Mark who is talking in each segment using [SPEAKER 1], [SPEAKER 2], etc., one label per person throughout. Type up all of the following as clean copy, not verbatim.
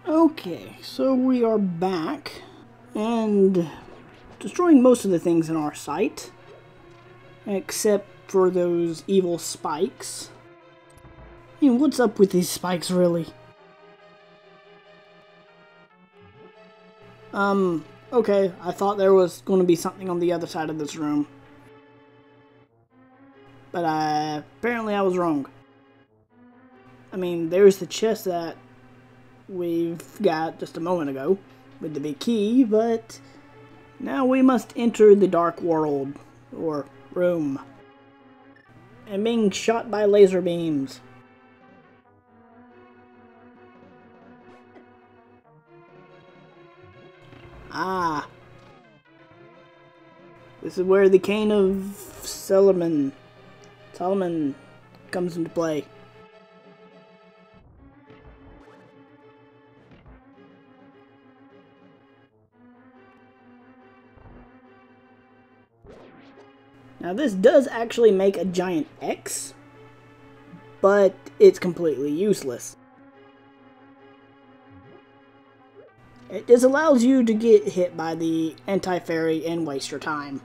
[SPEAKER 1] Okay, so we are back and destroying most of the things in our sight, except for those evil spikes. I mean, what's up with these spikes, really? Okay, I thought there was going to be something on the other side of this room. But apparently I was wrong. I mean, there's the chest that we've got just a moment ago with the big key, but now we must enter the dark world, or room, and being shot by laser beams. Ah, this is where the Cane of Solomon comes into play. Now this does actually make a giant X, but it's completely useless. It just allows you to get hit by the anti-fairy and waste your time.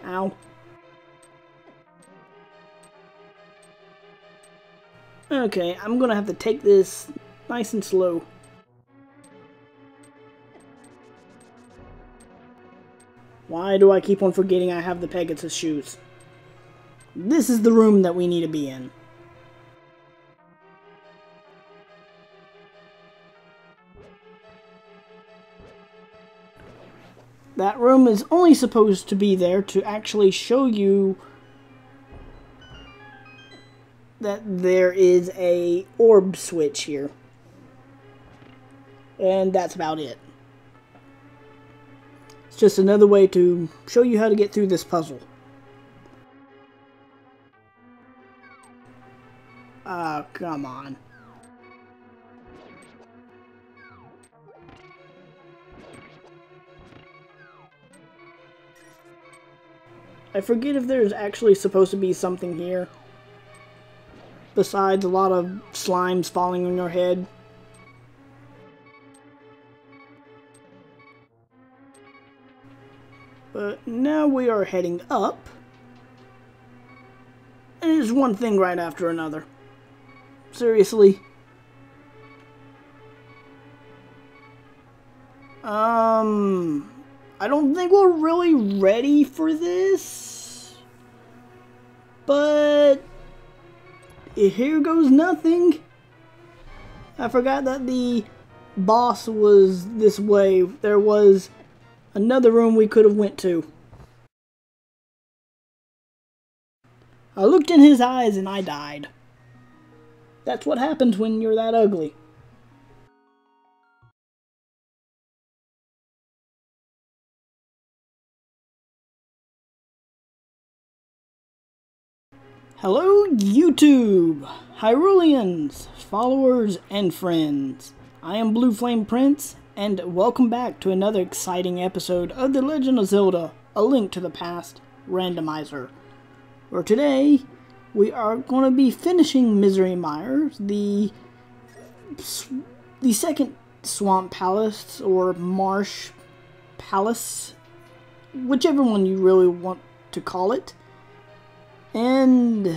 [SPEAKER 1] Ow. Okay, I'm gonna have to take this nice and slow. Why do I keep on forgetting I have the Pegasus shoes? This is the room that we need to be in. That room is only supposed to be there to actually show you that there is a orb switch here. And that's about it. It's just another way to show you how to get through this puzzle. Ah, come on. I forget if there's actually supposed to be something here, besides a lot of slimes falling on your head. But now we are heading up, and it's one thing right after another. Seriously. I don't think we're really ready for this, but here goes nothing. I forgot that the boss was this way. There was another room we could have went to. I looked in his eyes and I died. That's what happens when you're that ugly. Hello YouTube, Hyrulians, followers and friends. I am BlueFlamePrince, and welcome back to another exciting episode of The Legend of Zelda: A Link to the Past Randomizer, where today we are going to be finishing Misery Mire, the second swamp palace or marsh palace, whichever one you really want to call it. And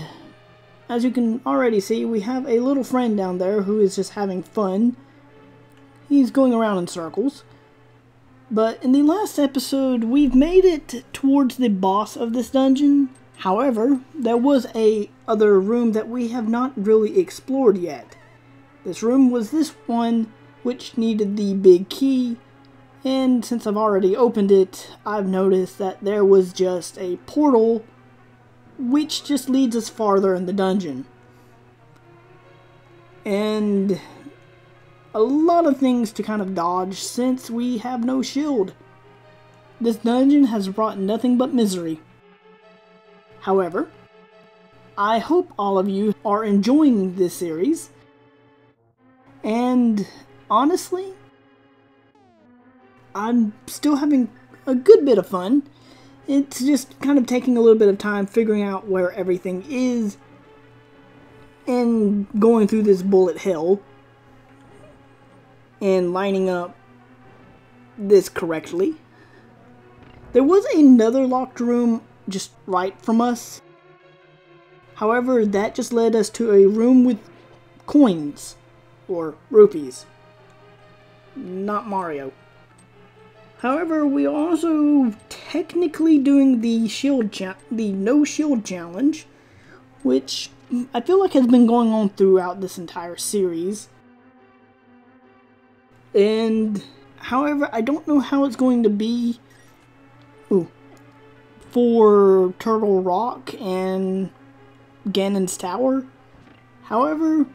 [SPEAKER 1] as you can already see, we have a little friend down there who is just having fun. He's going around in circles. But in the last episode, we've made it towards the boss of this dungeon. However, there was a other room that we have not really explored yet. This room was this one, which needed the big key. And since I've already opened it, I've noticed that there was just a portal which just leads us farther in the dungeon. And a lot of things to kind of dodge since we have no shield. This dungeon has brought nothing but misery. However, I hope all of you are enjoying this series. And honestly, I'm still having a good bit of fun. It's just kind of taking a little bit of time figuring out where everything is and going through this bullet hell and lining up this correctly. There was another locked room just right from us. However, that just led us to a room with coins, or rupees. Not Mario. However, we are also technically doing the no shield challenge, which I feel like has been going on throughout this entire series. And however, I don't know how it's going to be for Turtle Rock and Ganon's Tower. However,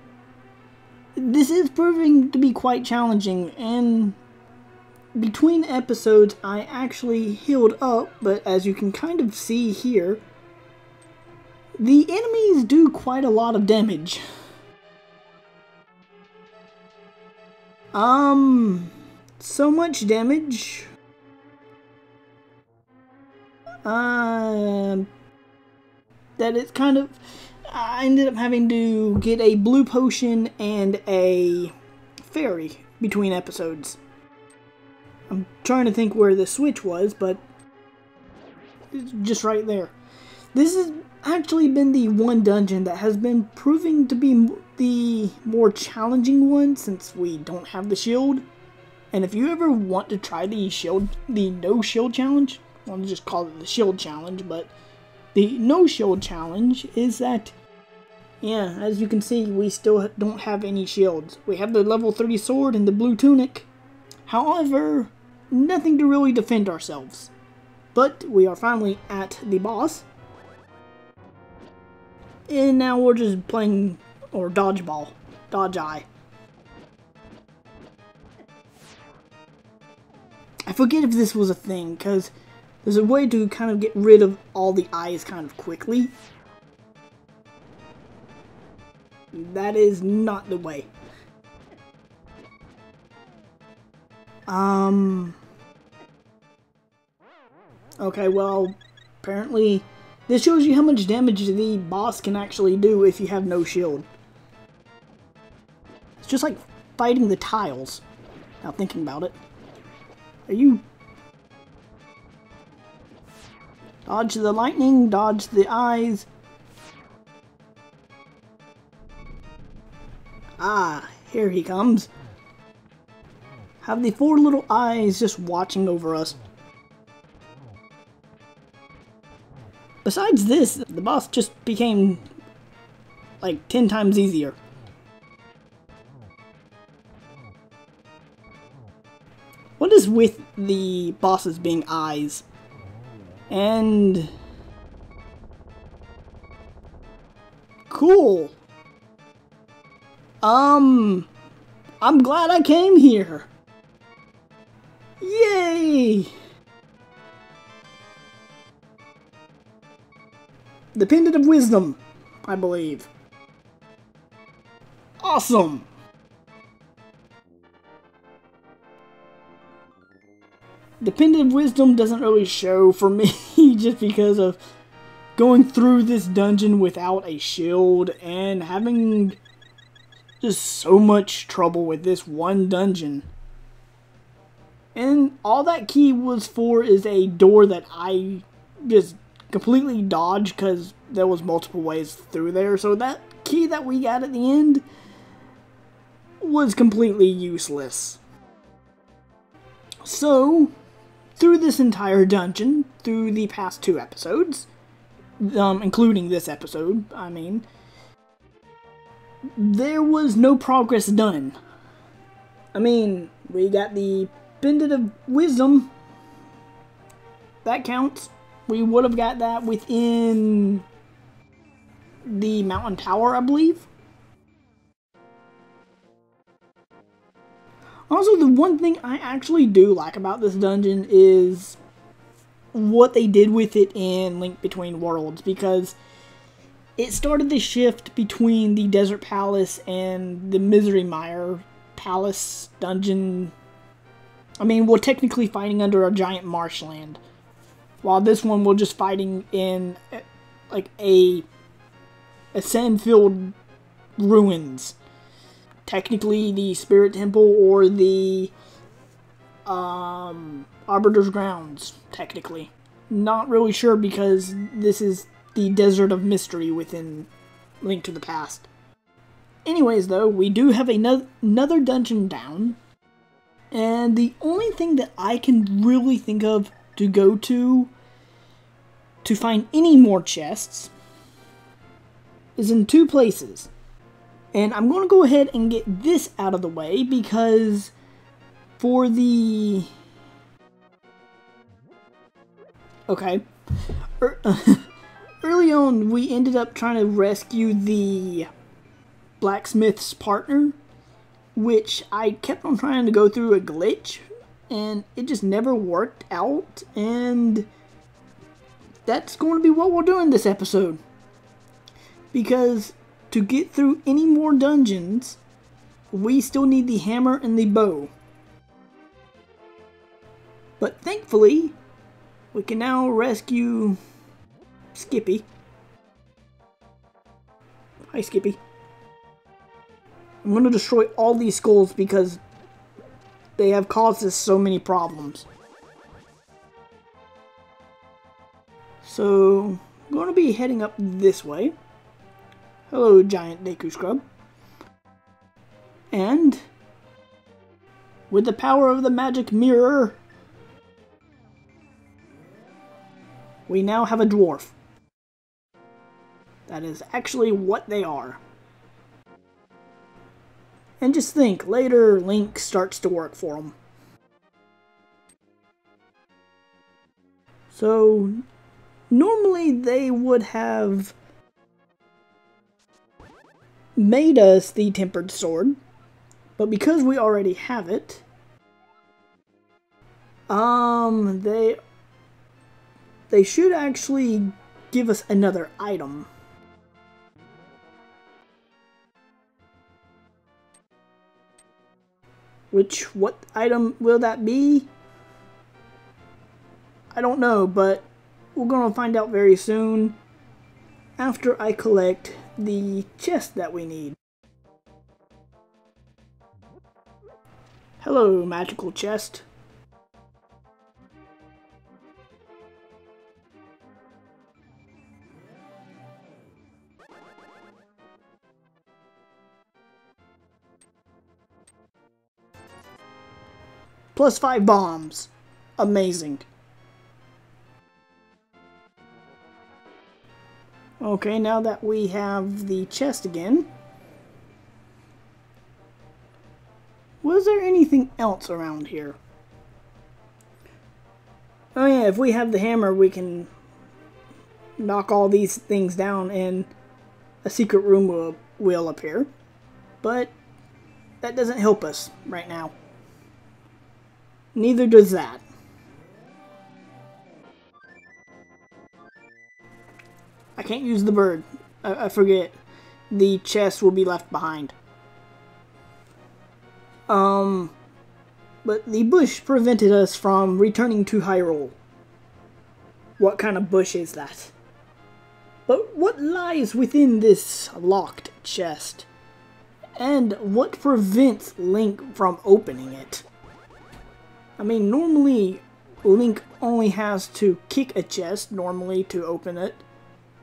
[SPEAKER 1] this is proving to be quite challenging, and between episodes I actually healed up, but as you can kind of see here, the enemies do quite a lot of damage. So much damage. That it's kind of... I ended up having to get a blue potion and a fairy between episodes. I'm trying to think where the switch was, but it's just right there. This has actually been the one dungeon that has been proving to be the more challenging one since we don't have the shield. And if you ever want to try the no shield challenge, I'll just call it the shield challenge, but the no shield challenge is that, yeah, as you can see, we still don't have any shields. We have the level 30 sword and the blue tunic. However, nothing to really defend ourselves. But we are finally at the boss. And now we're just playing, or dodgeball, dodge eye. I forget if this was a thing, because there's a way to kind of get rid of all the eyes kind of quickly. That is not the way. Okay, well, apparently this shows you how much damage the boss can actually do if you have no shield. It's just like fighting the tiles, now thinking about it. Are you... Dodge the lightning, dodge the eyes. Ah, here he comes. Have the 4 little eyes just watching over us. Besides this, the boss just became like 10 times easier. What is with the bosses being eyes? And... cool. I'm glad I came here. Yay! The Pendant of Wisdom, I believe. Awesome! The Pendant of Wisdom doesn't really show for me just because of going through this dungeon without a shield and having just so much trouble with this one dungeon. And all that key was for is a door that I just completely dodged because there was multiple ways through there. So that key that we got at the end was completely useless. So, through this entire dungeon, through the past 2 episodes, including this episode, I mean, there was no progress done. I mean, we got the Pendant of Wisdom. That counts. We would have got that within the mountain tower, I believe. Also, the one thing I actually do like about this dungeon is what they did with it in Link Between Worlds, because it started the shift between the Desert Palace and the Misery Mire Palace dungeon. I mean, we're technically fighting under a giant marshland. while this one we're just fighting in like a sand-filled ruins. Technically the Spirit Temple or the Arbiter's Grounds, technically. Not really sure because this is the Desert of Mystery within Link to the Past. Anyways though, we do have another dungeon down. And the only thing that I can really think of to go to find any more chests is in two places. And I'm going to go ahead and get this out of the way because for the... Okay. Early on, we ended up trying to rescue the blacksmith's partner, which I kept on trying to go through a glitch, and it just never worked out, and that's going to be what we'll do in this episode. Because to get through any more dungeons, we still need the hammer and the bow. But thankfully, we can now rescue Skippy. Hi, Skippy. I'm going to destroy all these skulls because they have caused us so many problems. So, I'm going to be heading up this way. Hello, giant Deku Scrub. And, with the power of the magic mirror, we now have a dwarf. That is actually what they are. And just think, later Link starts to work for them. So, normally they would have made us the tempered sword, but because we already have it, they should actually give us another item. What item will that be? I don't know, but we're gonna find out very soon after I collect the chest that we need. Hello, magical chest. Plus 5 bombs. Amazing. Okay, now that we have the chest again, was there anything else around here? Oh yeah, if we have the hammer, we can knock all these things down and a secret room will appear. But that doesn't help us right now. Neither does that. I can't use the bird. I forget. The chest will be left behind. But the bush prevented us from returning to Hyrule. What kind of bush is that? But what lies within this locked chest? And what prevents Link from opening it? I mean, normally Link only has to kick a chest, normally, to open it.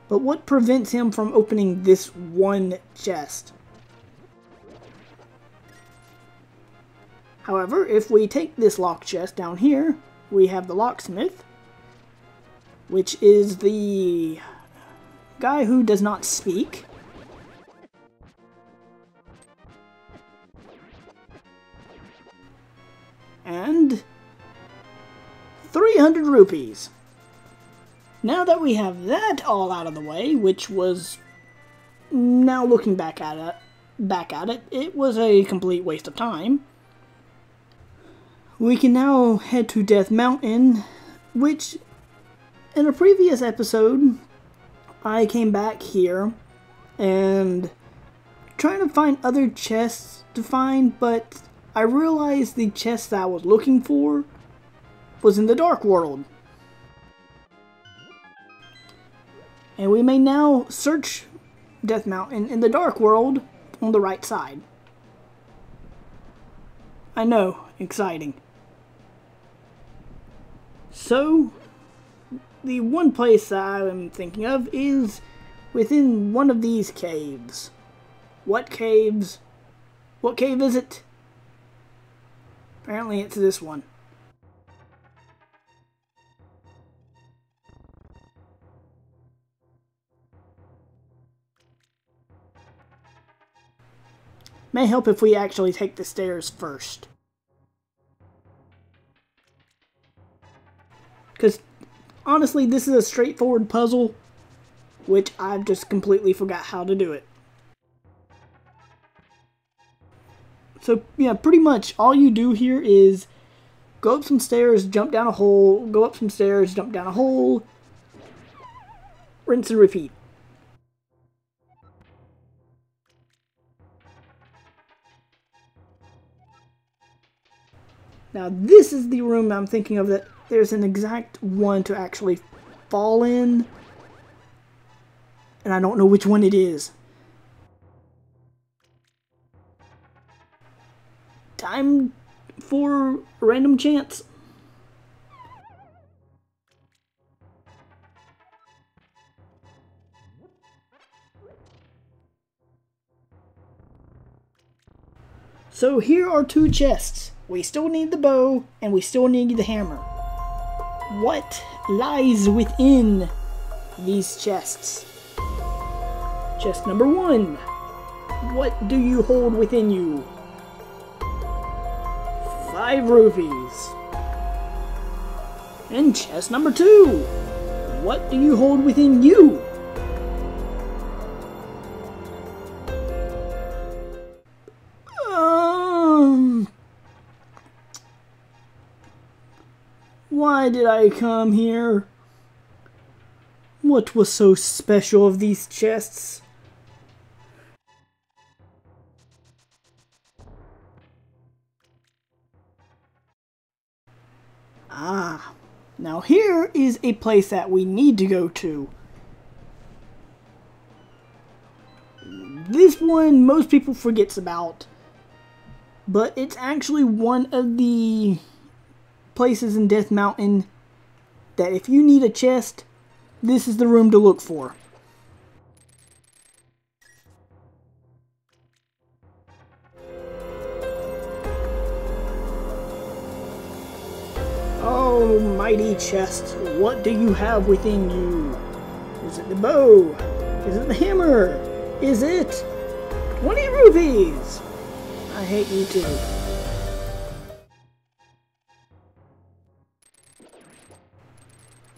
[SPEAKER 1] But what prevents him from opening this one chest? However, if we take this locked chest down here, we have the locksmith, which is the guy who does not speak. And 300 rupees. Now that we have that all out of the way, which was, now looking back at it, it was a complete waste of time. We can now head to Death Mountain, which in a previous episode, I came back here and trying to find other chests to find, but I realized the chest that I was looking for was in the Dark World. And we may now search Death Mountain in the Dark World on the right side. I know, exciting. So, the one place I am thinking of is within one of these caves. What caves? What cave is it? Apparently it's this one. May help if we actually take the stairs first. Because, honestly, this is a straightforward puzzle, which I've just completely forgot how to do it. So, yeah, pretty much all you do here is go up some stairs, jump down a hole, go up some stairs, jump down a hole, rinse and repeat. Now, this is the room I'm thinking of that there's an exact one to actually fall in, and I don't know which one it is. Time for random chance. So here are two chests. We still need the bow, and we still need the hammer. What lies within these chests? Chest number 1. What do you hold within you? 5 rupees. And chest number 2. What do you hold within you? Why did I come here? What was so special of these chests? Ah, now here is a place that we need to go to. This one most people forgets about, but it's actually one of the places in Death Mountain that if you need a chest, this is the room to look for. Oh, mighty chest, what do you have within you? Is it the bow? Is it the hammer? Is it 20 rupees? I hate you too.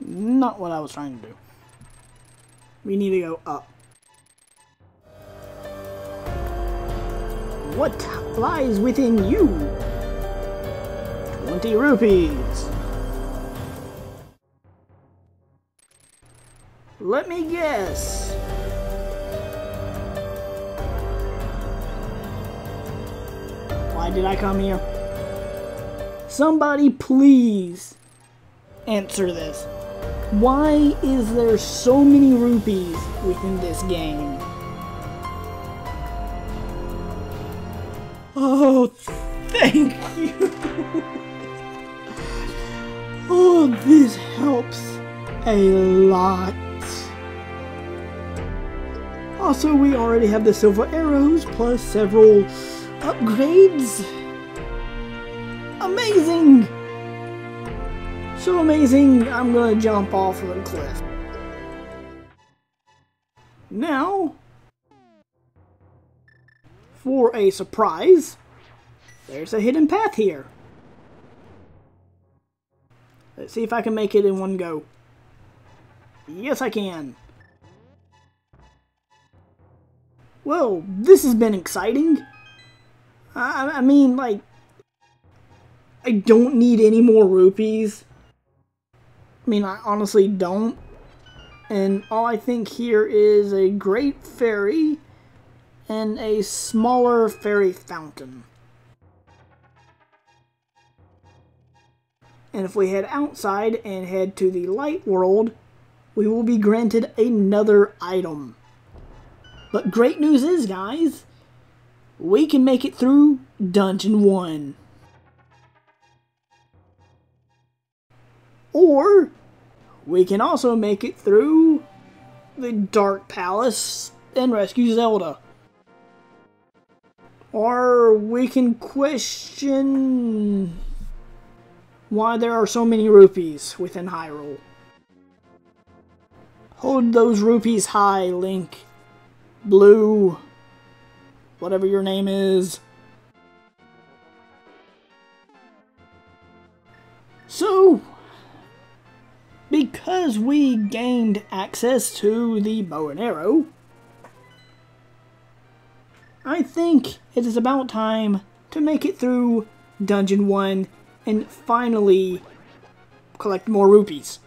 [SPEAKER 1] Not what I was trying to do. We need to go up. What lies within you? 20 rupees. Let me guess. Why did I come here? Somebody please answer this. Why is there so many rupees within this game? Oh, thank you! Oh, this helps a lot. Also, we already have the silver arrows plus several upgrades. Amazing! So amazing, I'm gonna jump off of the cliff. Now, for a surprise, there's a hidden path here. Let's see if I can make it in one go. Yes, I can. Well, this has been exciting. I mean, like, I don't need any more rupees. I mean, I honestly don't. And all I think here is a great fairy and a smaller fairy fountain. And if we head outside and head to the light world, we will be granted another item. But great news is, guys, we can make it through Dungeon 1. Or we can also make it through the Dark Palace and rescue Zelda. Or we can question why there are so many rupees within Hyrule. Hold those rupees high, Link. Blue. Whatever your name is. So, because we gained access to the bow and arrow, I think it is about time to make it through Dungeon 1 and finally collect more rupees.